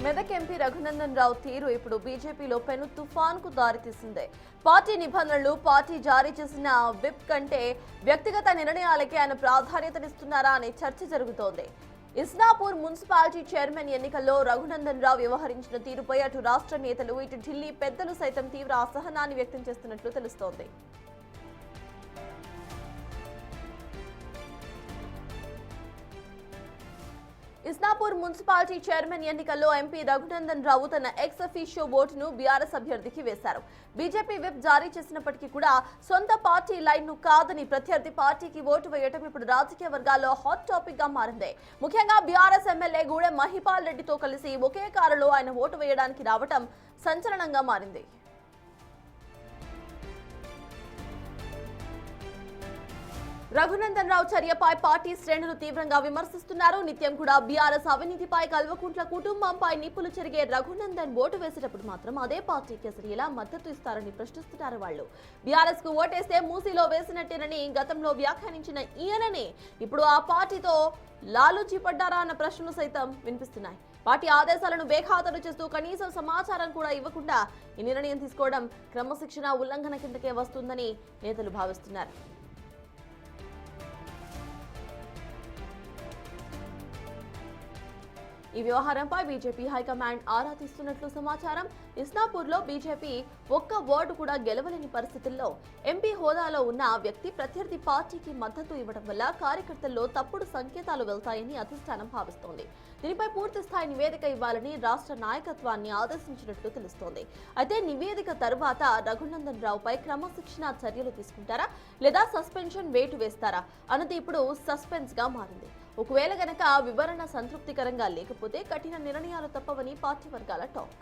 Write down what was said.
Medak MP Raghunandan Rao తీరు ఇప్పుడు బీజేపీలో పెను తుఫాన్కు దారితీసింది. పార్టీ నిబంధనలు, పార్టీ జారీ చేసిన విప్ కంటే వ్యక్తిగత నిర్ణయాలకే ఆయన ప్రాధాన్యతనిస్తున్నారా అనే చర్చ జరుగుతోంది. ఇస్నాపూర్ మున్సిపాలిటీ చైర్మన్ ఎన్నికల్లో రఘునందన్ రావు వ్యవహరించిన తీరుపై అటు రాష్ట్ర నేతలు, ఇటు ఢిల్లీ పెద్దలు సైతం తీవ్ర అసహనాన్ని వ్యక్తం చేస్తున్నట్లు తెలుస్తోంది. ఇస్నాపూర్ మున్సిపాలిటీ చైర్మన్ ఎన్నికల్లో ఎంపీ రఘునందన్ రావు తన ఎక్స్ అఫీషియో ఓటును బీఆర్ఎస్ అభ్యర్థికి వేశారు. బీజేపీ విప్ జారీ చేసినప్పటికీ కూడా సొంత పార్టీ లైన్ ను కాదని ప్రత్యర్థి పార్టీకి ఓటు వేయడం ఇప్పుడు రాజకీయ వర్గాల్లో హాట్ టాపిక్ గా మారింది. ముఖ్యంగా బీఆర్ఎస్ ఎమ్మెల్యే గూడెం మహిపాల్ రెడ్డితో కలిసి ఒకే కారులో ఆయన ఓటు వేయడానికి రావడం సంచలనంగా మారింది. రఘునందన్ రావు చర్యపై పార్టీ శ్రేణులు తీవ్రంగా విమర్శిస్తున్నారు. నిత్యం కూడా బీఆర్ఎస్ అవినీతిపై, కల్వకుంట్ల కుటుంబంపై నిప్పులు చెరిగే రఘునందన్ ఓటు వేసేటప్పుడు మాత్రం అదే పార్టీకి అసలు ఎలా మద్దతు ఇస్తారని ప్రశ్నిస్తున్నారు. వాళ్ళు బీఆర్ఎస్ కు ఓటేస్తే మూసీలో వేసినట్టేనని గతంలో వ్యాఖ్యానించిన ఈయననే ఇప్పుడు ఆ పార్టీతో లాలూచి పడ్డారా అన్న ప్రశ్నలు సైతం వినిపిస్తున్నాయి. పార్టీ ఆదేశాలను బేఖాతరు చేస్తూ కనీసం సమాచారం కూడా ఇవ్వకుండా ఈ నిర్ణయం తీసుకోవడం క్రమశిక్షణ ఉల్లంఘన కిందకే వస్తుందని నేతలు భావిస్తున్నారు. ఈ వ్యవహారంపై బీజేపీ హైకమాండ్ ఆరా తీస్తున్నట్లు సమాచారం. ఇస్నాపూర్లో బీజేపీ ఒక్క ఓటు కూడా గెలవలేని పరిస్థితుల్లో ఎంపీ హోదాలో ఉన్న వ్యక్తి ప్రత్యర్థి పార్టీకి మద్దతు ఇవ్వడం వల్ల కార్యకర్తల్లో తప్పుడు సంకేతాలు వెళ్తాయని అధిష్టానం భావిస్తోంది. దీనిపై పూర్తి స్థాయి నివేదిక ఇవ్వాలని రాష్ట్ర నాయకత్వాన్ని ఆదేశించినట్లు తెలుస్తోంది. అయితే నివేదిక తర్వాత రఘునందన్ రావుపై క్రమశిక్షణ చర్యలు తీసుకుంటారా లేదా సస్పెన్షన్ వేటు వేస్తారా అన్నది ఇప్పుడు సస్పెన్స్ గా మారింది. ఒకవేళ గనక వివరణ సంతృప్తికరంగా లేకపోతే కఠిన నిర్ణయాలు తప్పవని పార్టీ వర్గాల టాక్.